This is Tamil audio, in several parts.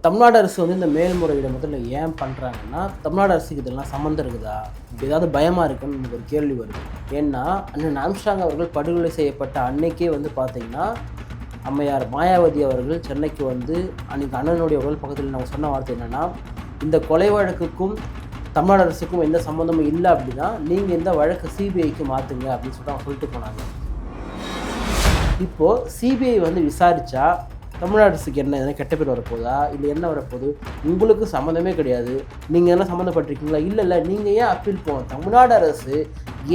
தமிழ்நாடு அரசு வந்து இந்த மேல்முறையீடு முதல்ல ஏன் பண்ணுறாங்கன்னா, தமிழ்நாடு அரசுக்கு இதெல்லாம் சம்மந்தம் இருக்குதா? ஏதாவது பயமாக இருக்குன்னு எனக்கு ஒரு கேள்வி வருது. ஏன்னா, அண்ணன் ஆம்ஸ்ட்ராங் அவர்கள் படுகொலை செய்யப்பட்ட அன்னைக்கே வந்து பார்த்தீங்கன்னா, அம்மையார் மாயாவதி அவர்கள் சென்னைக்கு வந்து அன்றைக்கி அண்ணனுடைய உடல் பக்கத்தில் நம்ம சொன்ன வார்த்தை என்னென்னா, இந்த கொலை வழக்குக்கும் தமிழ்நாடு அரசுக்கும் எந்த சம்மந்தமும் இல்லை அப்படின்னா, நீங்கள் இந்த வழக்கை சிபிஐக்கு மாற்றுங்க அப்படின்னு சொல்லிட்டு அவங்க சொல்லிட்டு போனாங்க. இப்போது சிபிஐ வந்து விசாரித்தா தமிழ்நாடு அரசுக்கு என்ன எதனா கெட்ட பேர் வரப்போதா, இல்லை என்ன வரப்போகுது? உங்களுக்கு சம்மந்தமே கிடையாது, நீங்கள் என்ன சம்மந்தப்பட்டிருக்கீங்களா? இல்லை நீங்கள் ஏன் அப்பீல் போகணும்? தமிழ்நாடு அரசு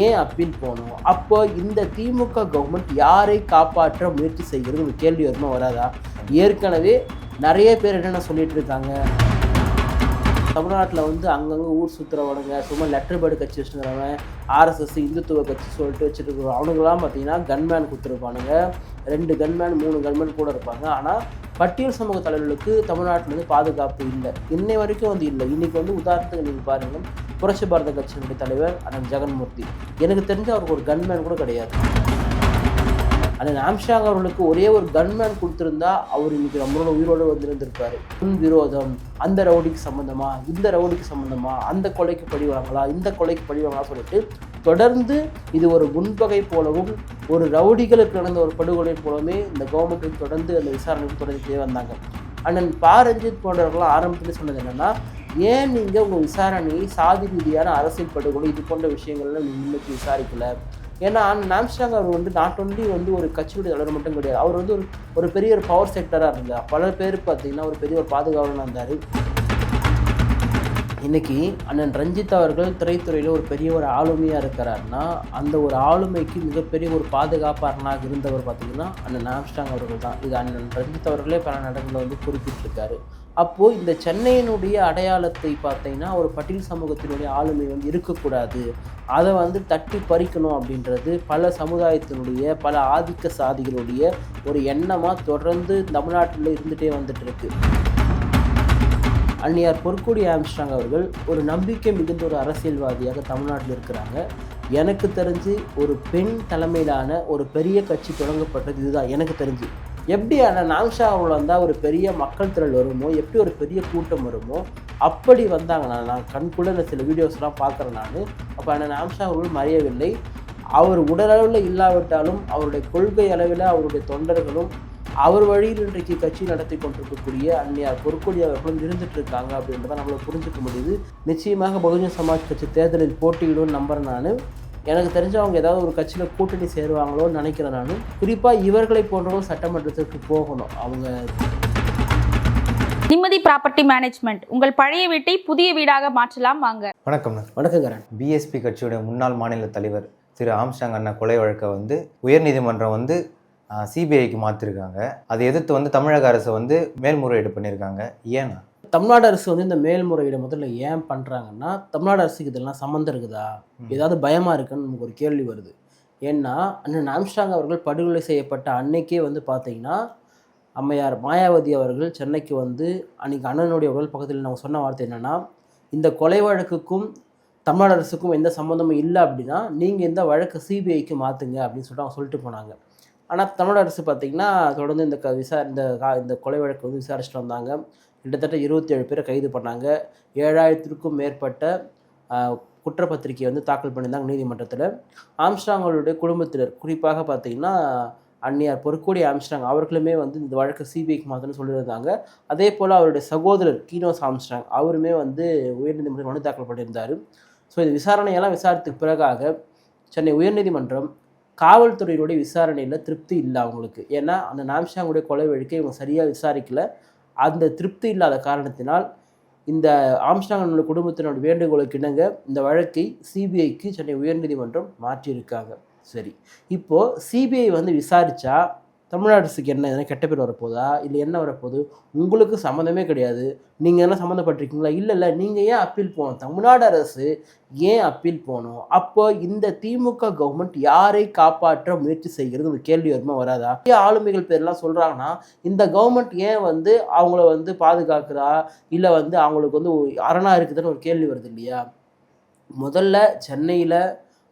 ஏன் அப்பீல் போகணும்? அப்போ இந்த திமுக கவர்மெண்ட் யாரை காப்பாற்ற முயற்சி செய்கிறது ஒரு கேள்வி வருமா வராதா? ஏற்கனவே நிறைய பேர் என்னென்ன சொல்லிட்டு இருக்காங்க, தமிழ்நாட்டில் வந்து அங்கங்கே ஊர் சுற்றுறவனுங்க, சும்மா லெட்டர் பேர்டு கட்சி வச்சுருக்கிறவன், ஆர்எஸ்எஸ் இந்துத்துவ கட்சி சொல்லிட்டு வச்சுருக்கிறோம், அவனுங்களாம் பார்த்தீங்கன்னா கன்மேன் கொடுத்துருப்பானுங்க. 2 கன்மேன் 3 கன்மேன் கூட இருப்பாங்க. ஆனால் பட்டியல் சமூக தலைவர்களுக்கு தமிழ்நாட்டில் வந்து பாதுகாப்பு இல்லை, இன்னை வரைக்கும் வந்து இல்லை. இன்றைக்கி வந்து உதாரணத்துக்கு நீங்கள் பாருங்கள், புரட்சி பாரத கட்சியினுடைய தலைவர் அண்ணன் ஜெகன்மூர்த்தி, எனக்கு தெரிஞ்ச அவருக்கு ஒரு கன்மேன் கூட கிடையாது. அண்ணன் ஆம்ஸ்ட்ராங் அவர்களுக்கு ஒரே ஒரு கன்மேன் கொடுத்துருந்தா அவர் இன்னைக்கு நம்மளோட உயிரோடு வந்திருந்திருப்பார். முன் விரோதம், அந்த ரவுடிக்கு சம்மந்தமா, இந்த ரவுடிக்கு சம்மந்தமா, அந்த கொலைக்கு பழிவாங்களா, இந்த கொலைக்கு பழிவாங்களா சொல்லிட்டு தொடர்ந்து இது ஒரு முன்பகை போலவும் ஒரு ரவுடிகளுக்கு நடந்த ஒரு படுகொலை போலவுமே இந்த கவர்மெண்ட்டுக்கு தொடர்ந்து அந்த விசாரணைக்கு தொடர்ந்துட்டே வந்தாங்க. அண்ணன் ப. ரஞ்சித் போன்றவர்களாம் ஆரம்பத்தில் சொன்னது என்னென்னா, ஏன் நீங்கள் உங்கள் விசாரணையை சாதி ரீதியான அரசியல் படுகொலை இது போன்ற விஷயங்கள்லாம் நீங்கள் முன்னுக்கு விசாரிக்கலை? ஏன்னா ஆம்ஸ்ட்ராங் அவர் வந்து நாட் ஒன்லி வந்து ஒரு கட்சியுடைய தலைவர் மட்டும் கிடையாது, அவர் வந்து ஒரு பெரிய ஒரு பவர் செக்டராக இருந்தார். பல பேருக்கு பார்த்தீங்கன்னா ஒரு பெரிய ஒரு பாதுகாவலனாக இருந்தார். இன்றைக்கி அண்ணன் ரஞ்சித் அவர்கள் திரைத்துறையில் ஒரு பெரிய ஒரு ஆளுமையாக இருக்கிறாருன்னா, அந்த ஒரு ஆளுமைக்கு மிகப்பெரிய ஒரு பாதுகாப்பாளனாக இருந்தவர் பார்த்திங்கன்னா அண்ணன் ஆம்ஸ்ட்ராங் அவர்கள் தான். இது அண்ணன் ரஞ்சித் அவர்களே பல இடங்களில் வந்து குறிப்பிட்டிருக்காரு. அப்போது இந்த சென்னையினுடைய அடையாளத்தை பார்த்தீங்கன்னா ஒரு பட்டியல் சமூகத்தினுடைய ஆளுமை வந்து இருக்கக்கூடாது, அதை வந்து தட்டி பறிக்கணும் அப்படின்றது பல சமுதாயத்தினுடைய பல ஆதிக்க சாதிகளுடைய ஒரு எண்ணமாக தொடர்ந்து தமிழ்நாட்டில் இருந்துகிட்டே வந்துட்டுருக்கு. அன்னியார் பொற்கொடி ஆம்ஸ்ட்ராங் அவர்கள் ஒரு நம்பிக்கை மிகுந்த ஒரு அரசியல்வாதியாக தமிழ்நாட்டில் இருக்கிறாங்க. எனக்கு தெரிஞ்சு ஒரு பெண் தலைமையிலான ஒரு பெரிய கட்சி தொடங்கப்பட்டது இதுதான் எனக்கு தெரிஞ்சு. எப்படி அண்ணன் ஆம்ஸ்ட்ராங் அவர்கள் வந்தால் ஒரு பெரிய மக்கள் திரள் வருமோ, எப்படி ஒரு பெரிய கூட்டம் வருமோ அப்படி வந்தாங்க. நான் கண்குள்ள சில வீடியோஸ்லாம் பார்க்குறேன் நான். அப்போ அண்ணன் ஆம்ஸ்ட்ராங் அவர்கள் மறையவில்லை. அவர் உடலளவில் இல்லாவிட்டாலும் அவருடைய கொள்கை அளவில் அவருடைய தொண்டர்களும் அவர் வழியில் இன்றைக்கு கட்சி நடத்தி கொண்டிருக்கக்கூடிய அன்னியார் பொற்கொடி அவர்களும் இருந்துட்டு இருக்காங்க அப்படின்றத நம்மளை புரிஞ்சுக்க முடியுது. நிச்சயமாக பகுஜன் சமாஜ் கட்சி தேர்தலில் போட்டியிடும்னு நம்புகிறேன் நான். எனக்கு தெரிஞ்சவங்க ஏதாவது ஒரு கட்சியில் கூட்டணி சேருவாங்களோன்னு நினைக்கிறேன் நான். குறிப்பாக இவர்களை போன்றவங்க சட்டமன்றத்திற்கு போகணும். அவங்க நிம்மதி ப்ராப்பர்ட்டி மேனேஜ்மெண்ட், உங்கள் பழைய வீட்டை புதிய வீடாக மாற்றலாம் வாங்க. வணக்கங்க. பிஎஸ்பி கட்சியுடைய முன்னாள் மாநில தலைவர் திரு ஆம்ஸ்ட்ராங் அண்ணா கொலை வழக்கை வந்து உயர்நீதிமன்றம் வந்து சிபிஐக்கு மாற்றிருக்காங்க. அதை எதிர்த்து வந்து தமிழக அரசு வந்து மேல்முறையீடு பண்ணியிருக்காங்க. ஏன்னா தமிழ்நாடு அரசு வந்து இந்த மேல்முறையீடு முதல்ல ஏன் பண்ணுறாங்கன்னா, தமிழ்நாடு அரசுக்கு இதெல்லாம் சம்மந்தம் இருக்குதா, ஏதாவது பயமாக இருக்குன்னு நமக்கு ஒரு கேள்வி வருது. ஏன்னா அண்ணன் ஆம்ஸ்ட்ராங் அவர்கள் படுகொலை செய்யப்பட்ட அன்னைக்கே வந்து பார்த்தீங்கன்னா, அம்மையார் மாயாவதி அவர்கள் சென்னைக்கு வந்து அன்றைக்கி அண்ணனுடைய உடல் பக்கத்தில் நம்ம சொன்ன வார்த்தை என்னென்னா, இந்த கொலை வழக்குக்கும் தமிழ்நாடு அரசுக்கும் எந்த சம்மந்தமும் இல்லை அப்படின்னா, நீங்கள் இந்த வழக்கை சிபிஐக்கு மாற்றுங்க அப்படின்னு சொல்லிட்டு அவங்க சொல்லிட்டு போனாங்க. ஆனால் தமிழ்நாடு அரசு பார்த்திங்கன்னா தொடர்ந்து இந்த கொலை வழக்கு வந்து விசாரிச்சுட்டு வந்தாங்க. கிட்டத்தட்ட 27 பேரை கைது பண்ணாங்க. 7000க்கும் மேற்பட்ட குற்றப்பத்திரிகை வந்து தாக்கல் பண்ணியிருந்தாங்க நீதிமன்றத்தில். ஆம்ஸ்ட்ராங் அவருடைய குடும்பத்தினர் குறிப்பாக பார்த்திங்கன்னா அன்னியார் பொற்கொடி ஆம்ஸ்ட்ராங் அவர்களுமே வந்து இந்த வழக்கை சிபிஐக்கு மாற்றணும்னு சொல்லியிருந்தாங்க. அதே போல் அவருடைய சகோதரர் கீனோஸ் ஆம்ஸ்ட்ராங் அவருமே வந்து உயர்நீதிமன்றம் மனு தாக்கல் பண்ணியிருந்தார். ஸோ இந்த விசாரணையெல்லாம் விசாரித்ததுக்கு பிறகாக சென்னை உயர்நீதிமன்றம் காவல்துறையினுடைய விசாரணையில் திருப்தி இல்லை அவங்களுக்கு. ஏன்னா அந்த ஆம்ஸ்ட்ராங்குடைய கொலை வழக்கை இவங்க சரியாக விசாரிக்கலை. அந்த திருப்தி இல்லாத காரணத்தினால் இந்த ஆம்ஸ்ட்ராங் குடும்பத்தினோட வேண்டுகோளுக்கு இணங்க இந்த வழக்கை சிபிஐக்கு சென்னை உயர்நீதிமன்றம் மாற்றியிருக்காங்க. சரி, இப்போது சிபிஐ வந்து விசாரித்தா தமிழ்நாடு அரசுக்கு என்ன எதனா கெட்ட பேர் வரப்போதா, இல்லை என்ன வரப்போகுது? உங்களுக்கு சம்மந்தமே கிடையாது, நீங்கள் என்ன சம்மந்தப்பட்டிருக்கீங்களா? இல்லை நீங்கள் ஏன் அப்பீல் போகணும்? தமிழ்நாடு அரசு ஏன் அப்பீல் போகணும்? அப்போ இந்த திமுக கவர்மெண்ட் யாரை காப்பாற்ற முயற்சி செய்கிறது ஒரு கேள்வி வருமா வராதா? ஆளுமைகள் பேர்லாம் சொல்கிறாங்கன்னா, இந்த கவர்மெண்ட் ஏன் வந்து அவங்கள வந்து பாதுகாக்கிறா, இல்லை வந்து அவங்களுக்கு வந்து அரணா இருக்குதுன்னு ஒரு கேள்வி வருது இல்லையா? முதல்ல சென்னையில்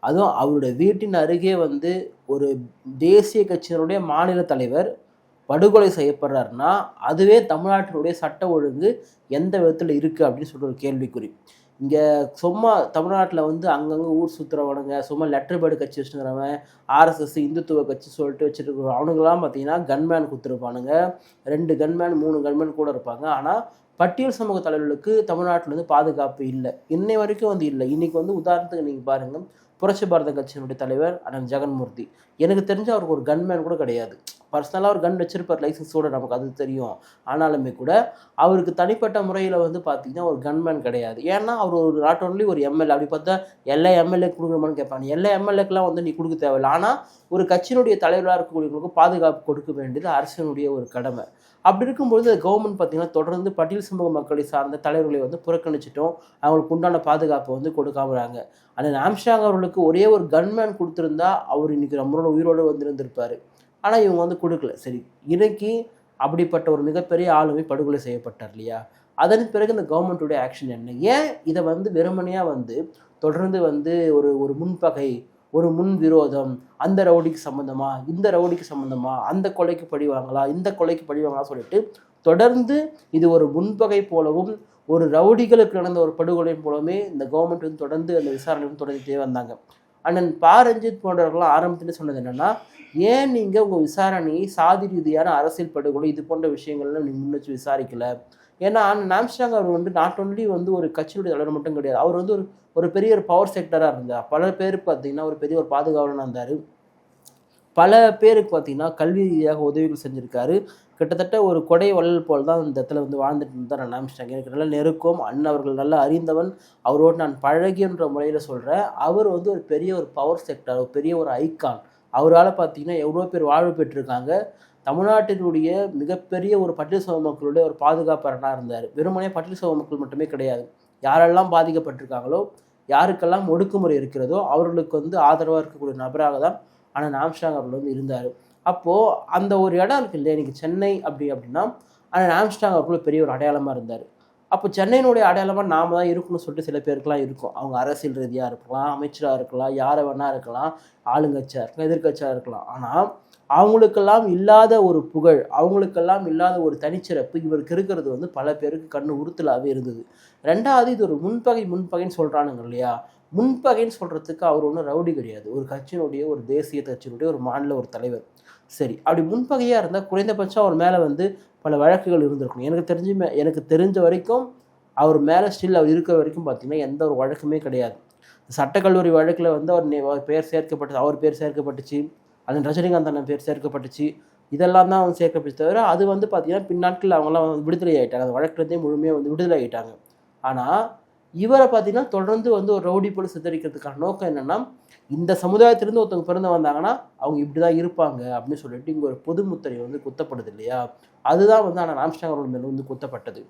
அதுவும் அவருடைய வீட்டின் அருகே வந்து ஒரு தேசிய கட்சியினுடைய மாநில தலைவர் படுகொலை செய்யப்படுறாருன்னா அதுவே தமிழ்நாட்டினுடைய சட்ட ஒழுங்கு எந்த விதத்தில் இருக்குது அப்படின்னு சொல்லிட்டு ஒரு கேள்விக்குறி. இங்கே சும்மா தமிழ்நாட்டில் வந்து அங்கங்கே ஊர் சுற்றுறவனுங்க, சும்மா லெட்டர் பேர்டு கட்சி வச்சுருக்கிறவன், ஆர்எஸ்எஸ் இந்துத்துவ கட்சி சொல்லிட்டு வச்சுருக்க அவனுங்களாம் பார்த்தீங்கன்னா கன்மேன் கொடுத்துருப்பானுங்க. 2 கன்மேன் 3 கன்மேன் கூட இருப்பாங்க. ஆனால் பட்டியல் சமூக தலைவர்களுக்கு தமிழ்நாட்டில் வந்து பாதுகாப்பு இல்லை, இன்னை வரைக்கும் வந்து இல்லை. இன்றைக்கி வந்து உதாரணத்துக்கு நீங்கள் பாருங்கள், புரட்சி பாரத கட்சியினுடைய தலைவர் அண்ணன் ஜெகன்மூர்த்தி, எனக்கு தெரிஞ்ச அவருக்கு ஒரு கன்மேன் கூட கிடையாது. பர்சனலாக ஒரு கன் வச்சிருப்பார் லைசன்ஸோடு, நமக்கு அது தெரியும். ஆனாலுமே கூட அவருக்கு தனிப்பட்ட முறையில் வந்து பார்த்திங்கன்னா ஒரு கன்மேன் கிடையாது. ஏன்னா அவர் ஒரு நாட் ஒன்லி ஒரு எம்எல்ஏ. அப்படி பார்த்தா எல்லா எம்எல்ஏ கொடுக்கணுமான்னு கேட்பாங்க. எல்லா எம்எல்ஏக்கெலாம் வந்து நீ கொடுக்க தேவையில்லை. ஆனால் ஒரு கட்சியினுடைய தலைவராக இருக்கக்கூடியவங்களுக்கு பாதுகாப்பு கொடுக்க வேண்டியது அரசினுடைய ஒரு கடமை. அப்படி இருக்கும்பொழுது கவர்மெண்ட் பார்த்திங்கன்னா தொடர்ந்து பட்டியல் சமூக மக்களை சார்ந்த தலைவர்களை வந்து புறக்கணிச்சிட்டோம், அவங்களுக்கு உண்டான பாதுகாப்பை வந்து கொடுக்காமறாங்க. ஆனால் ஆம்ஸ்ட்ராங் அவர்களுக்கு ஒரே ஒரு கன்மேன் கொடுத்துருந்தா அவர் இன்றைக்கி நம்மளோட உயிரோடு வந்திருந்திருப்பார். ஆனால் இவங்க வந்து கொடுக்கல. சரி, இன்னைக்கு அப்படிப்பட்ட ஒரு மிகப்பெரிய ஆளுமை படுகொலை செய்யப்பட்டார் இல்லையா? அதன் பிறகு இந்த கவர்மெண்ட்டுடைய ஆக்ஷன் என்ன? ஏன் இதை வந்து வெறுமனையாக வந்து தொடர்ந்து வந்து ஒரு ஒரு முன்பகை, ஒரு முன் விரோதம், அந்த ரவுடிக்கு சம்மந்தமா, இந்த ரவுடிக்கு சம்மந்தமா, அந்த கொலைக்கு பழிவாங்களா, இந்த கொலைக்கு பழிவாங்களா சொல்லிட்டு தொடர்ந்து இது ஒரு முன்பகை போலவும் ஒரு ரவுடிகளுக்கு நடந்த ஒரு படுகொலை போலவுமே இந்த கவர்மெண்ட் வந்து தொடர்ந்து அந்த விசாரணை வந்து தொடர்ந்துட்டே வந்தாங்க. அண்ணன் ப. ரஞ்சித் போன்றவர்களாம் ஆரம்பத்தில் சொன்னது என்னென்னா, ஏன் நீங்கள் உங்கள் விசாரணையை சாதி ரீதியான அரசியல் படுகொலை இது போன்ற விஷயங்கள்லாம் நீங்கள் முன் வச்சு விசாரிக்கலை? ஏன்னா ஆம்ஸ்ட்ராங் அவர் வந்து நாட் ஒன்லி வந்து ஒரு கட்சியுடைய தலைவர் மட்டும் கிடையாது, அவர் வந்து ஒரு பெரிய ஒரு பவர் செக்டராக இருந்தார். பல பேருக்கு பார்த்தீங்கன்னா ஒரு பெரிய ஒரு பாதுகாவலனாக இருந்தார். பல பேருக்கு பார்த்தீங்கன்னா கல்வி ரீதியாக உதவிகள் செஞ்சுருக்காரு. கிட்டத்தட்ட ஒரு கொடை வள்ளல் போல் தான் இந்த இடத்துல வந்து வாழ்ந்துட்டு இருந்தார் நான் ஆம்ஸ்ட்ராங். எனக்கு நல்லா நெருக்கம், அண்ணன் அவர்கள் நல்லா அறிந்தவன், அவரோடு நான் பழகின்ற முறையில் சொல்கிறேன். அவர் வந்து ஒரு பெரிய ஒரு பவர் செக்டர், ஒரு பெரிய ஒரு ஐக்கான். அவரால் பார்த்தீங்கன்னா எவ்வளோ பேர் வாழ்வு பெற்றிருக்காங்க. தமிழ்நாட்டினுடைய மிகப்பெரிய ஒரு பட்டியல் சமூக மக்களுடைய ஒரு பாதுகாப்பரனாக இருந்தார். வெறுமனே பட்டியல் சமூக மக்கள் மட்டுமே கிடையாது, யாரெல்லாம் பாதிக்கப்பட்டிருக்காங்களோ, யாருக்கெல்லாம் ஒடுக்குமுறை இருக்கிறதோ அவர்களுக்கு வந்து ஆதரவாக இருக்கக்கூடிய நபராக தான் ஆனால் ஆம்ஸ்ட்ராங் அவர்கள் வந்து இருந்தார். அப்போது அந்த ஒரு இடம் இருக்குது இல்லையா, இன்றைக்கி சென்னை அப்படின்னா ஆனால் ஆம்ஸ்ட்ராங் அவர்களும் பெரிய ஒரு அடையாளமாக இருந்தார். அப்போ சென்னையினுடைய அடையாளமாக நாம் தான் இருக்கணும்னு சொல்லிட்டு சில பேருக்குலாம் இருக்கும். அவங்க அரசியல் ரீதியாக இருக்கலாம், அமைச்சராக இருக்கலாம், யாரை வேணா இருக்கலாம், ஆளுங்கட்சியாக இருக்கலாம், எதிர்கட்சியாக இருக்கலாம். ஆனால் அவங்களுக்கெல்லாம் இல்லாத ஒரு புகழ், அவங்களுக்கெல்லாம் இல்லாத ஒரு தனிச்சிறப்பு இவருக்கு இருக்கிறது வந்து பல பேருக்கு கண்ணு உறுத்தலாகவே இருந்தது. ரெண்டாவது, இது ஒரு முன்பகைன்னு சொல்கிறானுங்க இல்லையா, முன்பகைன்னு சொல்கிறதுக்கு அவர் ஒன்றும் ரவுடி கிடையாது. ஒரு கட்சியினுடைய, ஒரு தேசிய கட்சியினுடைய ஒரு மாநில ஒரு தலைவர். சரி, அப்படி முன்பகையாக இருந்தால் குறைந்தபட்சம் அவர் மேலே வந்து பல வழக்குகள் இருந்திருக்கணும். எனக்கு தெரிஞ்ச வரைக்கும் அவர் மேலே ஸ்டில் அவர் இருக்கிற வரைக்கும் பார்த்திங்கன்னா எந்த ஒரு வழக்குமே கிடையாது. சட்டக்கல்லூரி வழக்கில் வந்து அவர் பேர் சேர்க்கப்பட்டது, அவர் பேர் சேர்க்கப்பட்டுச்சு, அதன் ரஜினிகாந்த் அண்ணன் பேர் சேர்க்கப்பட்டுச்சு, இதெல்லாம் தான் வந்து சேர்க்கப்பட்டு தவிர அது வந்து பார்த்திங்கன்னா பின்னாட்கள் அவங்களாம் வந்து விடுதலை ஆகிட்டாங்க, அந்த வழக்குலேருந்தே முழுமையாக வந்து விடுதலை ஆகிட்டாங்க. ஆனால் இவரை பார்த்திங்கன்னா தொடர்ந்து வந்து ஒரு ரவுடி போல சித்தரிக்கிறதுக்கான நோக்கம் என்னென்னா, இந்த சமுதாயத்திலேருந்து ஒருத்தவங்க பிறந்து வந்தாங்கன்னா அவங்க இப்படி தான் இருப்பாங்க அப்படின்னு சொல்லிட்டு இங்கே ஒரு பொது முத்திரை வந்து குத்தப்படுது இல்லையா, அதுதான் வந்து ஆனால் ஆம்ஸ்ட்ராங் அவர்கள் மேலே வந்து குத்தப்பட்டது.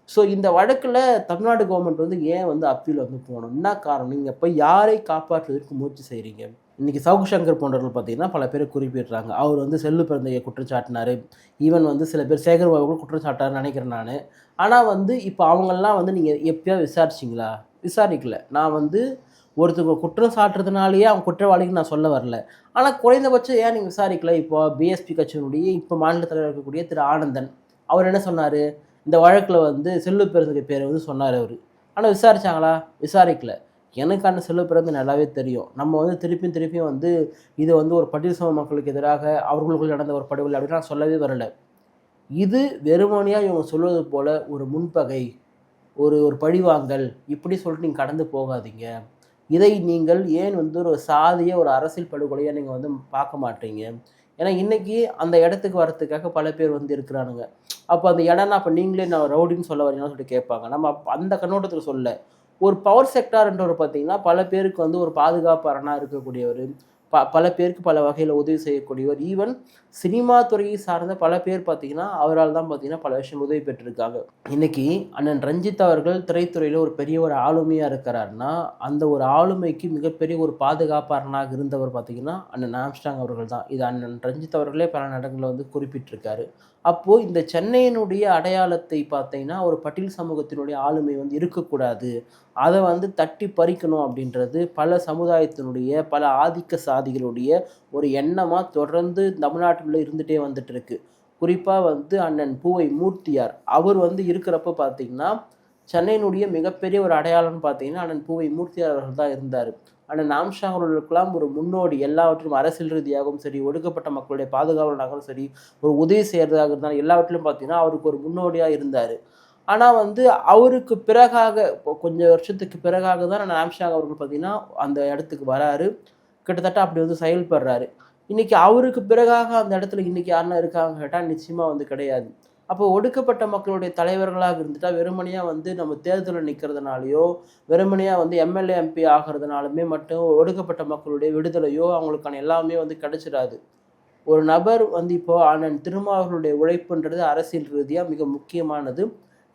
ஸோ இந்த வழக்கில் தமிழ்நாடு கவர்மெண்ட் வந்து ஏன் வந்து அப்பீல் வந்து போகணும், என்ன காரணம்? நீங்கள் போய் யாரை காப்பாற்றுவதற்கு முயற்சி செய்கிறீங்க? இன்றைக்கி சவுக்கு சங்கர் போன்றவர்கள் பார்த்திங்கன்னா பல பேர் குறிப்பிடுறாங்க, அவர் வந்து செல்லு பிறந்தையை குற்றச்சாட்டினார், ஈவன் வந்து சில பேர் சேகர் பாபு குற்றச்சாட்டாருன்னு நினைக்கிறேன் நான். ஆனால் வந்து இப்போ அவங்கெல்லாம் வந்து நீங்கள் எப்போயாவது விசாரிச்சிங்களா? விசாரிக்கல. நான் வந்து ஒருத்தவங்க குற்றம் சாட்டுறதுனாலேயே அவங்க குற்றவாளிக்கு நான் சொல்ல வரல. ஆனால் குறைந்தபட்சம் ஏன் நீங்கள் விசாரிக்கல? இப்போ பிஎஸ்பி கட்சியினுடைய இப்போ மாநில தலைவர் இருக்கக்கூடிய திரு ஆனந்தன் அவர் என்ன சொன்னார், இந்த வழக்கில் வந்து செல்லு பிறந்த பேரை வந்து சொன்னார் அவர். ஆனால் விசாரித்தாங்களா? விசாரிக்கல. எனக்கு அந்த செல்லு பிறந்து நல்லாவே தெரியும். நம்ம வந்து திருப்பியும் வந்து இது வந்து ஒரு பட்டியல் சமூக மக்களுக்கு எதிராக அவர்களுக்குள் நடந்த ஒரு படுகொலை அப்படின்னு நான் சொல்லவே வரலை. இது வெறுமனையாக இவங்க சொல்வது போல் ஒரு முன்பகை, ஒரு பழிவாங்கல் இப்படி சொல்லிட்டு நீங்கள் கடந்து போகாதீங்க. இதை நீங்கள் ஏன் வந்து ஒரு சாதிய ஒரு அரசியல் படுகொலையாக நீங்கள் வந்து பார்க்க மாட்டீங்க? ஏன்னா இன்றைக்கி அந்த இடத்துக்கு வரத்துக்காக பல பேர் வந்து இருக்கிறானுங்க. அப்போ அந்த இடம்னா அப்போ நீங்களே நான் ரவுடின்னு சொல்ல வரீங்கன்னு சொல்லிட்டு கேட்பாங்க. நம்ம அந்த கண்ணோட்டத்தில் சொல்ல, ஒரு பவர் செக்டார்ன்றவர் பார்த்திங்கன்னா பல பேருக்கு வந்து ஒரு பாதுகாப்பு அரணாக இருக்கக்கூடியவர், பல பேருக்கு பல வகையில் உதவி செய்யக்கூடியவர். ஈவன் சினிமா துறையை சார்ந்த பல பேர் பார்த்திங்கன்னா அவரால் தான் பார்த்திங்கன்னா பல விஷயம் உதவி பெற்றிருக்காங்க. இன்றைக்கி அண்ணன் ரஞ்சித் அவர்கள் திரைத்துறையில் ஒரு பெரிய ஒரு ஆளுமையாக இருக்கிறாருன்னா அந்த ஒரு ஆளுமைக்கு மிகப்பெரிய ஒரு பாதுகாப்பாளனாக இருந்தவர் பார்த்திங்கன்னா அண்ணன் ஆம்ஸ்ட்ராங் அவர்கள் தான். இது அண்ணன் ரஞ்சித் அவர்களே பல இடங்களில் வந்து குறிப்பிட்டிருக்காரு. அப்போது இந்த சென்னையினுடைய அடையாளத்தை பார்த்தீங்கன்னா ஒரு பட்டியல் சமூகத்தினுடைய ஆளுமை வந்து இருக்கக்கூடாது, அதை வந்து தட்டி பறிக்கணும் அப்படின்றது பல சமுதாயத்தினுடைய பல ஆதிக்க சாதிகளுடைய ஒரு எண்ணமாக தொடர்ந்து தமிழ்நாட்டில் இருந்துகிட்டே வந்துட்டு இருக்கு. குறிப்பாக வந்து அண்ணன் பூவை மூர்த்தியார் அவர் வந்து இருக்கிறப்ப பார்த்தீங்கன்னா சென்னையினுடைய மிகப்பெரிய ஒரு அடையாளம்னு பார்த்தீங்கன்னா அண்ணன் பூவை மூர்த்தியார் அவர்கள் தான் இருந்தார். அண்ணன் ஆம்ஸ்ட்ராங் அவர்களுக்கெல்லாம் ஒரு முன்னோடி, எல்லாவற்றிலும் அரசியல் ரீதியாகவும் சரி, ஒடுக்கப்பட்ட மக்களுடைய பாதுகாவலனாகவும் சரி, ஒரு உதவி செய்கிறதாக இருந்தாலும் எல்லாவற்றிலும் பார்த்தீங்கன்னா அவருக்கு ஒரு முன்னோடியாக இருந்தார். ஆனால் வந்து அவருக்கு பிறகாக கொஞ்சம் வருஷத்துக்கு பிறகாக தான் அண்ணன் ஆம்ஸ்ட்ராங் அவர்கள் பார்த்தீங்கன்னா அந்த இடத்துக்கு வராரு. கிட்டத்தட்ட அப்படி வந்து செயல்படுறாரு. இன்னைக்கு அவருக்கு பிறகாக அந்த இடத்துல இன்னைக்கு யாருன்னா இருக்காங்க கேட்டால் நிச்சயமாக வந்து கிடையாது. அப்போ ஒடுக்கப்பட்ட மக்களுடைய தலைவர்களாக இருந்துட்டா வெறுமனையாக வந்து நம்ம தேர்தலில் நிற்கிறதுனாலையோ, வெறுமனையாக வந்து எம்எல்ஏ எம்பி ஆகிறதுனாலுமே மட்டும் ஒடுக்கப்பட்ட மக்களுடைய விடுதலையோ அவங்களுக்கான எல்லாமே வந்து கிடைச்சிடாது. ஒரு நபர் வந்து இப்போ அண்ணன் திருமாவர்களுடைய உழைப்புன்றது அரசியல் ரீதியாக மிக முக்கியமானது.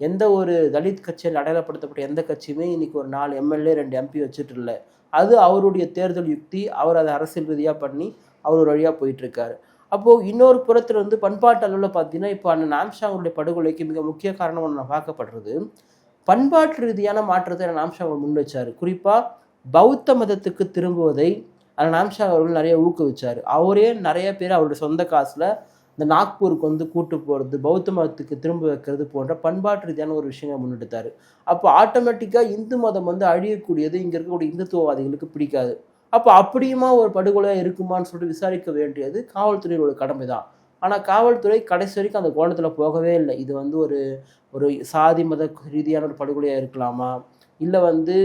எந்த ஒரு தலித் கட்சியில் அடையாளப்படுத்தப்பட்ட எந்த கட்சியுமே இன்னைக்கு ஒரு 4 எம்எல்ஏ 2 எம்பி வச்சுட்டு இல்லை. அது அவருடைய தேர்தல் யுக்தி. அவர் அதை அரசியல் ரீதியாக பண்ணி அவர் ஒரு வழியாக போயிட்டுருக்காரு. அப்போது இன்னொரு புறத்தில் வந்து பண்பாட்டு அளவில் பார்த்தீங்கன்னா இப்போ அண்ணன் ஆம்ஸ்ட்ராங்குடைய படுகொலைக்கு மிக முக்கிய காரணம் ஒன்று பார்க்கப்படுறது பண்பாட்டு ரீதியான மாற்றத்தை அண்ணன் ஆம்ஸ்ட்ராங் முன் வச்சார். குறிப்பாக பௌத்த மதத்துக்கு திரும்புவதை அண்ணன் ஆம்ஸ்ட்ராங் அவர்கள் நிறைய ஊக்குவிச்சார். அவரே நிறைய பேர் அவருடைய சொந்த காசில் இந்த நாக்பூருக்கு வந்து கூட்டு போகிறது, பௌத்த மதத்துக்கு திரும்ப வைக்கிறது போன்ற பண்பாட்டு ரீதியான ஒரு விஷயங்களை முன்னெடுத்தார். அப்போ ஆட்டோமேட்டிக்காக இந்து மதம் வந்து அழியக்கூடியது இங்கே இருக்கக்கூடிய இந்துத்துவவாதிகளுக்கு பிடிக்காது. அப்போ அப்படியுமா ஒரு படுகொலையாக இருக்குமான்னு சொல்லிட்டு விசாரிக்க வேண்டியது காவல்துறையோட கடமை தான். ஆனால் காவல்துறை கடைசி வரைக்கும் அந்த கோணத்தில் போகவே இல்லை. இது வந்து ஒரு ஒரு சாதி மத ரீதியான ஒரு படுகொலையாக இருக்கலாமா, இல்லை வந்து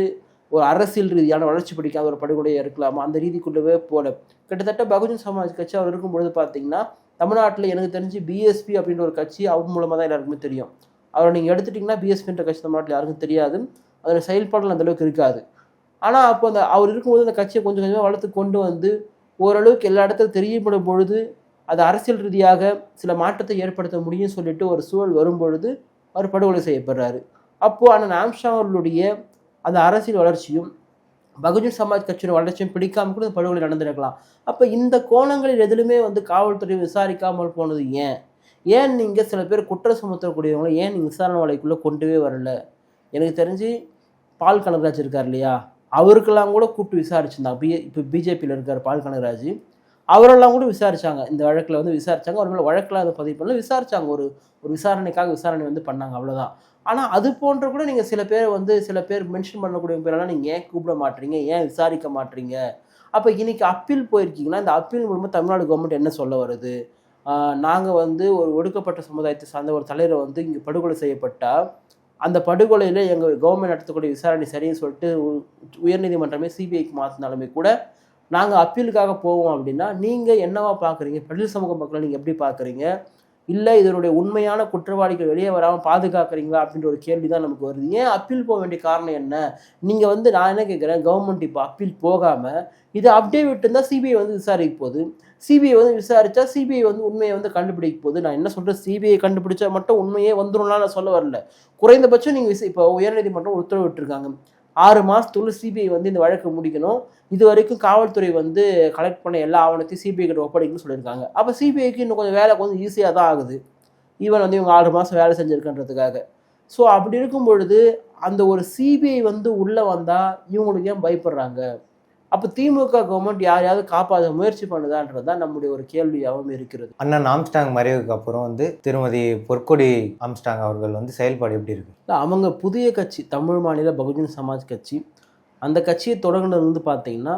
ஒரு அரசியல் ரீதியான வளர்ச்சி பிடிக்காத ஒரு படுகொலையாக இருக்கலாமா, அந்த ரீதிக்குள்ளவே போல. கிட்டத்தட்ட பகுஜன் சமாஜ் கட்சி அவர் இருக்கும்பொழுது பார்த்தீங்கன்னா தமிழ்நாட்டில் எனக்கு தெரிஞ்சு பிஎஸ்பி அப்படின்ற ஒரு கட்சி அவர் மூலமாக தான் எல்லாருக்குமே தெரியும். அவரை நீங்கள் எடுத்துட்டிங்கன்னா பிஎஸ்பின்ற கட்சி தமிழ்நாட்டில் யாருக்கும் தெரியாது. அதோட செயல்பாடுகள் அந்தளவுக்கு இருக்காது. ஆனால் அப்போ அந்த அவர் இருக்கும்போது அந்த கட்சியை கொஞ்சம் கொஞ்சமாக வளர்த்து கொண்டு வந்து ஓரளவுக்கு எல்லா இடத்துக்கும் தெரியப்படும் பொழுது அது அரசியல் ரீதியாக சில மாற்றத்தை ஏற்படுத்த முடியும்னு சொல்லிட்டு ஒரு சூழல் வரும்பொழுது அவர் படுகொலை செய்யப்படுறாரு. அப்போது அண்ணன் ஆம்ஸ்ட்ராங் அவர்களுடைய அந்த அரசியல் வளர்ச்சியும் பகுஜன் சமாஜ் கட்சியோட வளர்ச்சியும் பிடிக்காம கூட படுகொலை நடந்திருக்கலாம். அப்போ இந்த கோணங்களில் எதிலுமே வந்து காவல்துறை விசாரிக்காமல் போனது ஏன் நீங்கள் சில பேர் குற்றம் சுமத்தக்கூடியவங்களை ஏன் நீங்கள் விசாரணை வலைக்குள்ளே கொண்டுவே வரல? எனக்கு தெரிஞ்சு பால் கனகராஜ் இருக்கார் இல்லையா, அவருக்கெல்லாம் கூட கூப்பிட்டு விசாரிச்சிருந்தாங்க. இப்போ பிஜேபியில் இருக்கார் பால் கனகராஜ், அவரெல்லாம் கூட விசாரித்தாங்க. இந்த வழக்கில் வந்து விசாரித்தாங்க. அவர் மேலே வழக்கெல்லாம் அதை பதிவு பண்ணல, விசாரித்தாங்க. ஒரு விசாரணைக்காக விசாரணை வந்து பண்ணாங்க, அவ்வளோதான். ஆனால் அது போன்ற கூட நீங்கள் சில பேர் மென்ஷன் பண்ணக்கூடிய பேரெல்லாம் நீங்கள் ஏன் கூப்பிட மாட்டீங்க, ஏன் விசாரிக்க மாட்டீங்க? அப்போ இன்றைக்கி அப்பீல் போயிருக்கீங்கன்னா இந்த அப்பீல் மூலமாக தமிழ்நாடு கவர்மெண்ட் என்ன சொல்ல வருது? நாங்கள் வந்து ஒரு ஒடுக்கப்பட்ட சமுதாயத்தை சார்ந்த ஒரு தலைவரை வந்து இங்கே படுகொலை செய்யப்பட்டால் அந்த படுகொலையில் எங்கள் கவர்மெண்ட் நடத்தக்கூடிய விசாரணை சரின்னு சொல்லிட்டு உயர்நீதிமன்றமே சிபிஐக்கு மாற்றினாலுமே கூட நாங்கள் அப்பீலுக்காக போவோம் அப்படின்னா நீங்கள் என்னவா பார்க்குறீங்க? பட்டியல் சமூக மக்களை நீங்கள் எப்படி பார்க்குறீங்க? இல்லை இதனுடைய உண்மையான குற்றவாளிகள் வெளியே வராமல் பாதுகாக்கிறீங்களா அப்படின்ற ஒரு கேள்வி தான் நமக்கு வருது. ஏன் அப்பீல் போக வேண்டிய காரணம் என்ன? நீங்கள் வந்து நான் என்ன கேட்குறேன், கவர்மெண்ட் இப்போ அப்பீல் போகாமல் இதை அப்படியே விட்டுருந்தால் சிபிஐ வந்து விசாரிக்க போகுது. சிபிஐ வந்து விசாரித்தா சிபிஐ வந்து உண்மையை வந்து கண்டுபிடிக்க போகுது. நான் என்ன சொல்கிறேன், சிபிஐ கண்டுபிடிச்சா மட்டும் உண்மையே வந்துடும்லாம் நான் சொல்ல வரல. குறைந்தபட்சம் நீங்கள் இப்போ உயர்நீதிமன்றம் உத்தரவிட்டிருக்காங்க 6 மாதத்துக்குள்ள சிபிஐ வந்து இந்த வழக்கு முடிக்கணும். இது வரைக்கும் காவல்துறை வந்து கலெக்ட் பண்ண எல்லா ஆவணத்தையும் சிபிஐ கிட்ட ஒப்படைக்கணும்னு சொல்லியிருக்காங்க. அப்போ சிபிஐக்கு இன்னும் கொஞ்சம் வேலை கொஞ்சம் ஈஸியாக தான் ஆகுது, ஈவன் வந்து இவங்க 6 மாதம் வேலை செஞ்சுருக்கன்றதுக்காக. ஸோ அப்படி இருக்கும் பொழுது அந்த ஒரு சிபிஐ வந்து உள்ளே வந்தால் இவங்களுக்கு ஏன் பயப்படுறாங்க? அப்போ திமுக கவர்மெண்ட் யாரையாவது காப்பாற்ற முயற்சி பண்ணுதான்றது தான் நம்முடைய ஒரு கேள்வியாகவும் இருக்கிறது. அண்ணன் ஆம்ஸ்ட்ராங் மறைவுக்கு அப்புறம் வந்து திருமதி பொற்கொடி ஆம்ஸ்ட்ராங் அவர்கள் வந்து செயல்பாடு எப்படி இருக்கு? அவங்க புதிய கட்சி தமிழ் மாநில பகுஜன் சமாஜ் கட்சி, அந்த கட்சியை தொடங்கினது வந்து பார்த்தீங்கன்னா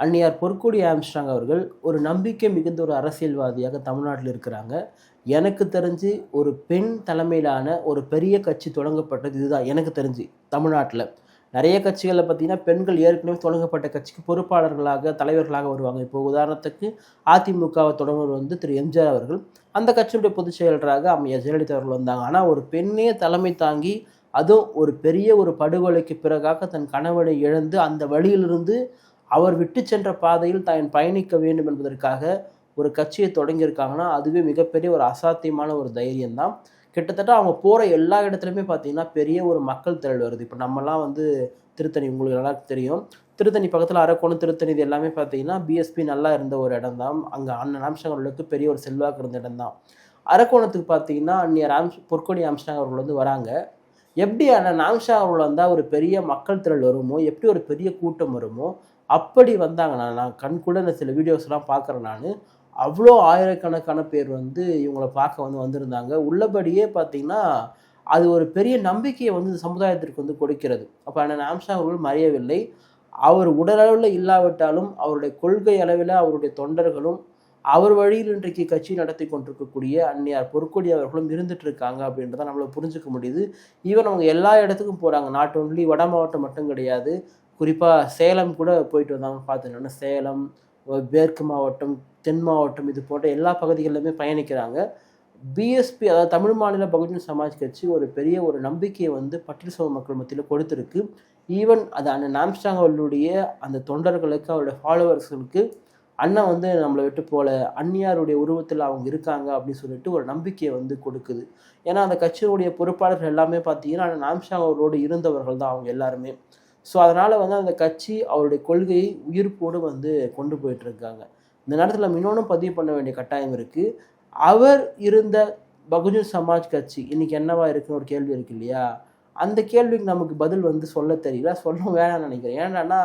அன்னியார் பொற்கொடி ஆம்ஸ்ட்ராங் அவர்கள் ஒரு நம்பிக்கை மிகுந்த ஒரு அரசியல்வாதியாக தமிழ்நாட்டில் இருக்கிறாங்க. எனக்கு தெரிஞ்சு ஒரு பெண் தலைமையிலான ஒரு பெரிய கட்சி தொடங்கப்பட்டது இதுதான் எனக்கு தெரிஞ்சு. தமிழ்நாட்டில் நிறைய கட்சிகளில் பார்த்தீங்கன்னா பெண்கள் ஏற்கனவே தொடங்கப்பட்ட கட்சிக்கு பொறுப்பாளர்களாக தலைவர்களாக வருவாங்க. இப்போ உதாரணத்துக்கு அதிமுகவை தொடங்குவது வந்து திரு எம்ஜிஆர் அவர்கள், அந்த கட்சியுடைய பொதுச் செயலராக அம்மையார் ஜெயலலிதா அவர்கள் வந்தாங்க. ஆனால் ஒரு பெண்ணே தலைமை தாங்கி அதுவும் ஒரு பெரிய ஒரு படுகொலைக்கு பிறகாக தன் கணவனை இழந்து அந்த வழியிலிருந்து அவர் விட்டு சென்ற பாதையில் தான் பயணிக்க வேண்டும் என்பதற்காக ஒரு கட்சியை தொடங்கியிருக்காங்கன்னா அதுவே மிகப்பெரிய ஒரு அசாத்தியமான ஒரு தைரியம்தான். கிட்டத்தட்ட அவங்க போகிற எல்லா இடத்துலையுமே பார்த்தீங்கன்னா பெரிய ஒரு மக்கள் திரள் வருது. இப்போ நம்மலாம் வந்து திருத்தணி, உங்களுக்கு நல்லா தெரியும், திருத்தணி பக்கத்தில் அரக்கோணம், திருத்தணி இது எல்லாமே பார்த்தீங்கன்னா பிஎஸ்பி நல்லா இருந்த ஒரு இடம் தான். அங்கே அண்ணன் ஆம்ஸ்ட்ராங் அவர்களுக்கு பெரிய ஒரு செல்வாக்கு இருந்த இடம் தான். அரக்கோணத்துக்கு பார்த்தீங்கன்னா அந்நியர் பொற்கொடி ஆம்ஸ்ட்ராங் அவர்கள் வந்து வராங்க. எப்படி அண்ணன் ஆம்ஸ்ட்ராங் அவர்கள் வந்தால் ஒரு பெரிய மக்கள் திரள் வருமோ, எப்படி ஒரு பெரிய கூட்டம் வருமோ அப்படி வந்தாங்க. நான் கண் கூட இந்த சில வீடியோஸ்லாம் பார்க்குறேன். நான் அவ்வளோ ஆயிரக்கணக்கான பேர் வந்து இவங்களை பார்க்க வந்திருந்தாங்க. உள்ளபடியே பார்த்தீங்கன்னா அது ஒரு பெரிய நம்பிக்கையை வந்து சமுதாயத்திற்கு வந்து கொடுக்கிறது. அப்போ அண்ணன் ஆம்ஸ்ட்ராங் அவர்கள் மறையவில்லை. அவர் உடலளவில் இல்லாவிட்டாலும் அவருடைய கொள்கை அளவில் அவருடைய தொண்டர்களும் அவர் வழியில் இன்றைக்கு கட்சி நடத்தி கொண்டிருக்கக்கூடிய அன்னியார் பொற்கொடி அவர்களும் இருந்துட்டு இருக்காங்க அப்படின்றத நம்மள புரிஞ்சுக்க முடியுது. ஈவன் அவங்க எல்லா இடத்துக்கும் போகிறாங்க. நாட் ஒன்லி வட மாவட்டம் மட்டும் கிடையாது. குறிப்பாக சேலம் கூட போயிட்டு வந்தாங்க பார்த்துட்டோன்னா சேலம், மேற்கு மாவட்டம், தென் மாவட்டம் இது போன்ற எல்லா பகுதிகளிலுமே பயணிக்கிறாங்க. பிஎஸ்பி அதாவது தமிழ் மாநில பகுஜன் சமாஜ் கட்சி ஒரு பெரிய ஒரு நம்பிக்கையை வந்து பட்டியல் சமூக மக்கள் மத்தியில் கொடுத்துருக்கு. ஈவன் அது அண்ணன் ஆம்ஸ்ட்ராங் அவர்களுடைய அந்த தொண்டர்களுக்கு அவருடைய ஃபாலோவர்ஸ்களுக்கு அண்ணன் வந்து நம்மளை விட்டு போல அந்நியாருடைய உருவத்தில் அவங்க இருக்காங்க அப்படின்னு சொல்லிட்டு ஒரு நம்பிக்கையை வந்து கொடுக்குது. ஏன்னா அந்த கட்சியினுடைய பொறுப்பாளர்கள் எல்லாமே பார்த்தீங்கன்னா அண்ணன் ஆம்ஸ்ட்ராங் அவர்களோடு இருந்தவர்கள் தான் அவங்க எல்லாருமே. ஸோ அதனால் வந்து அந்த கட்சி அவருடைய கொள்கையை உயிர்ப்போடு வந்து கொண்டு போயிட்டுருக்காங்க. இந்த நேரத்தில் இன்னொன்றும் பதிவு பண்ண வேண்டிய கட்டாயம் இருக்குது. அவர் இருந்த பகுஜன் சமாஜ் கட்சி இன்னைக்கு என்னவா இருக்குன்னு ஒரு கேள்வி இருக்கு இல்லையா? அந்த கேள்விக்கு நமக்கு பதில் வந்து சொல்ல தெரியல, சொல்ல வேணாம்னு நினைக்கிறேன். ஏன்னா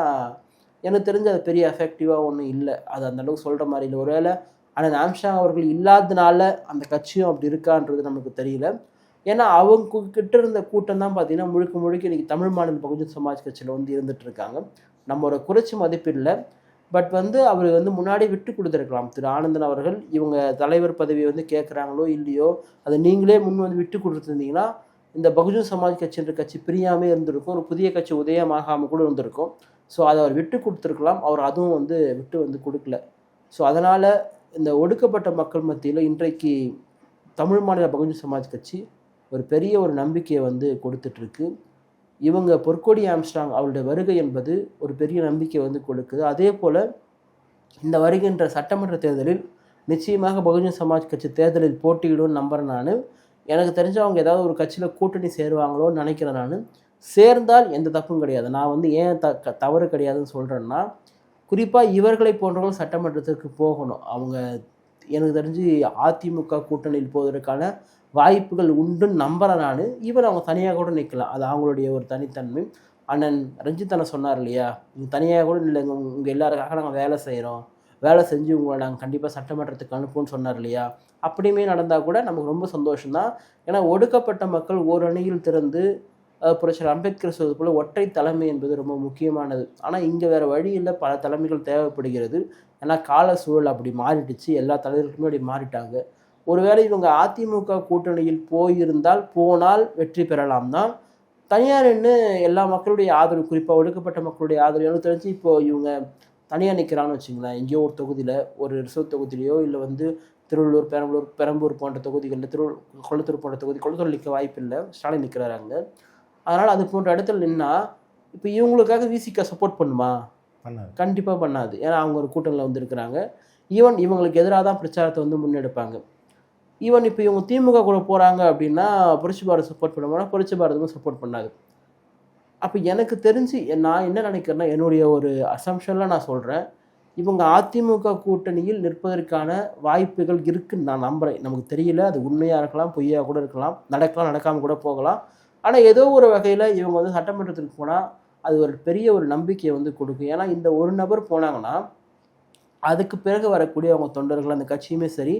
எனக்கு தெரிஞ்சு அது பெரிய எஃபெக்டிவாக ஒன்றும் இல்லை. அது அந்தளவுக்கு சொல்கிற மாதிரி இல்லை. ஒருவேளை ஆனால் ஆம்ஸ்ட்ராங் அவர்கள் இல்லாததுனால அந்த கட்சியும் அப்படி இருக்கான்றது நமக்கு தெரியல. ஏன்னா அவங்க கிட்ட இருந்த கூட்டம் தான் பார்த்தீங்கன்னா முழுக்க முழுக்க இன்றைக்கி தமிழ் மாநில பகுஜன் சமாஜ் கட்சியில் வந்து இருந்துட்டு இருக்காங்க. நம்மளோட குறைச்சி மதிப்பில்லை. பட் வந்து அவர் வந்து முன்னாடி விட்டு கொடுத்துருக்கலாம். திரு ஆனந்தன் அவர்கள் இவங்க தலைவர் பதவியை வந்து கேட்குறாங்களோ இல்லையோ அதை நீங்களே முன் வந்து விட்டு கொடுத்துருந்தீங்கன்னா இந்த பகுஜன் சமாஜ் கட்சின்ற கட்சி பிரியாமே இருந்திருக்கும். ஒரு புதிய கட்சி உதயமாகாமல் கூட இருந்திருக்கும். ஸோ அதை அவர் விட்டு கொடுத்துருக்கலாம். அவர் அதுவும் வந்து விட்டு வந்து கொடுக்கல. ஸோ அதனால் இந்த ஒடுக்கப்பட்ட மக்கள் மத்தியில் இன்றைக்கு தமிழ் மாநில பகுஜன் சமாஜ் கட்சி ஒரு பெரிய ஒரு நம்பிக்கையை வந்து கொடுத்துட்ருக்கு. இவங்க பொற்கொடி ஆம்ஸ்ட்ராங் அவருடைய வருகை என்பது ஒரு பெரிய நம்பிக்கை வந்து கொடுக்குது. அதே போல் இந்த வருகின்ற சட்டமன்ற தேர்தலில் நிச்சயமாக பகுஜன் சமாஜ் கட்சி தேர்தலில் போட்டியிடும்னு நம்புகிறேன் நான். எனக்கு தெரிஞ்ச அவங்க ஏதாவது ஒரு கட்சியில் கூட்டணி சேருவாங்களோன்னு நினைக்கிறேன் நான். சேர்ந்தால் எந்த தப்பும் கிடையாது. நான் வந்து ஏன் தவறு கிடையாதுன்னு சொல்கிறேன்னா, குறிப்பாக இவர்களை போன்றவர்கள் சட்டமன்றத்திற்கு போகணும். அவங்க எனக்கு தெரிஞ்சு அதிமுக கூட்டணியில் போவதற்கான வாய்ப்புகள் உண்டுன்னு நம்புகிறேன் நான். ஈவன் அவங்க தனியாக கூட நிற்கலாம். அது அவங்களுடைய ஒரு தனித்தன்மை. அண்ணன் ரஞ்சித் அண்ணன் சொன்னார் இல்லையா, நீங்கள் தனியாக கூட இல்லைங்க, உங்கள் எல்லாருக்காக நாங்கள் வேலை செய்கிறோம், வேலை செஞ்சு உங்களை நாங்கள் கண்டிப்பாக சட்டமன்றத்துக்கு அனுப்புவோம்னு சொன்னார் இல்லையா. அப்படியுமே நடந்தால் கூட நமக்கு ரொம்ப சந்தோஷம்தான். ஏன்னா ஒடுக்கப்பட்ட மக்கள் ஓர் அணியில் திறந்து புரட்சியாளர் அம்பேத்கர் சொல்வது போல் ஒற்றை தலைமை என்பது ரொம்ப முக்கியமானது. ஆனால் இங்கே வேறு வழி இல்லை, பல தலைமைகள் தேவைப்படுகிறது. ஏன்னா கால சூழல் அப்படி மாறிடுச்சு, எல்லா தலைவர்களுமே அப்படி மாறிட்டாங்க. ஒருவேளை இவங்க அதிமுக கூட்டணியில் போனால் வெற்றி பெறலாம் தான். தனியார் நின்று எல்லா மக்களுடைய ஆதரவு, குறிப்பாக ஒடுக்கப்பட்ட மக்களுடைய ஆதரவு எனக்கு தெரிஞ்சு இப்போ இவங்க தனியாக நிற்கிறான்னு வச்சுங்களேன். எங்கேயோ ஒரு தொகுதியில் ஒரு ரிசர்வ் தொகுதியிலையோ இல்லை வந்து திருவள்ளூர், பெரம்பூர் போன்ற தொகுதிகளில் கொளத்தூர் போன்ற கொளத்தூர் நிற்க வாய்ப்பு இல்லை, ஸ்டாலின் நிற்கிறாரு அங்கே. அதனால் அது போன்ற இடத்துல நின்னா இப்போ இவங்களுக்காக விசிக சப்போர்ட் பண்ணுமா? கண்டிப்பாக பண்ணாது. ஏன்னா அவங்க ஒரு கூட்டணியில் வந்து இருக்கிறாங்க. ஈவன் இவங்களுக்கு எதிராக தான் பிரச்சாரத்தை வந்து முன்னெடுப்பாங்க. ஈவன் இப்போ இவங்க திமுக கூட போகிறாங்க அப்படின்னா புரட்சி பாரத் சப்போர்ட் பண்ணுவாங்க, புரட்சி பாரதமும் சப்போர்ட் பண்ணாது. அப்போ எனக்கு தெரிஞ்சு நான் என்ன நினைக்கிறேன்னா, என்னுடைய ஒரு அசம்ஷனில் நான் சொல்கிறேன், இவங்க அதிமுக கூட்டணியில் நிற்பதற்கான வாய்ப்புகள் இருக்குன்னு நான் நம்புகிறேன். நமக்கு தெரியல, அது உண்மையாக இருக்கலாம், பொய்யாக கூட இருக்கலாம், நடக்காமல் கூட போகலாம். ஆனால் ஏதோ ஒரு வகையில் இவங்க வந்து சட்டமன்றத்துக்கு போனால் அது ஒரு பெரிய ஒரு நம்பிக்கையை வந்து கொடுக்கும். ஏன்னா இந்த ஒரு நபர் போனாங்கன்னா அதுக்கு பிறகு வரக்கூடிய அவங்க தொண்டர்கள், அந்த கட்சியுமே சரி,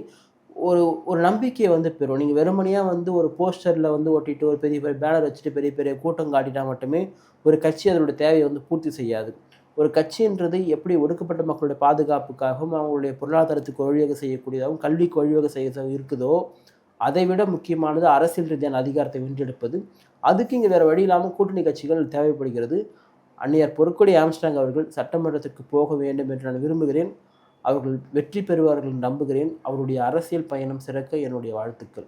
ஒரு நம்பிக்கையை வந்து பெறும். நீங்கள் வெறுமனையாக வந்து ஒரு போஸ்டரில் வந்து ஒட்டிட்டு ஒரு பெரிய பெரிய பேனர் வச்சுட்டு பெரிய பெரிய கூட்டம் காட்டிட்டா மட்டுமே ஒரு கட்சி அதனுடைய தேவையை வந்து பூர்த்தி செய்யாது. ஒரு கட்சின்றது எப்படி ஒடுக்கப்பட்ட மக்களுடைய பாதுகாப்புக்காகவும் அவங்களுடைய பொருளாதாரத்துக்கு வழிவகை செய்யக்கூடியதாகவும் கல்விக்கு வழிவகை செய்ய இருக்குதோ அதை விட முக்கியமானது அரசியல் ரீதியான அதிகாரத்தை வென்றெடுப்பது. அதுக்கு இங்கே வேறு வழி இல்லாமல் கூட்டணி கட்சிகள் தேவைப்படுகிறது. அன்னியார் பொற்கொடி ஆம்ஸ்ட்ராங் அவர்கள் சட்டமன்றத்திற்கு போக வேண்டும் என்று நான் விரும்புகிறேன். அவர்கள் வெற்றி பெறுவார்கள் நம்புகிறேன். அவருடைய அரசியல் பயணம் சிறக்க என்னுடைய வாழ்த்துக்கள்.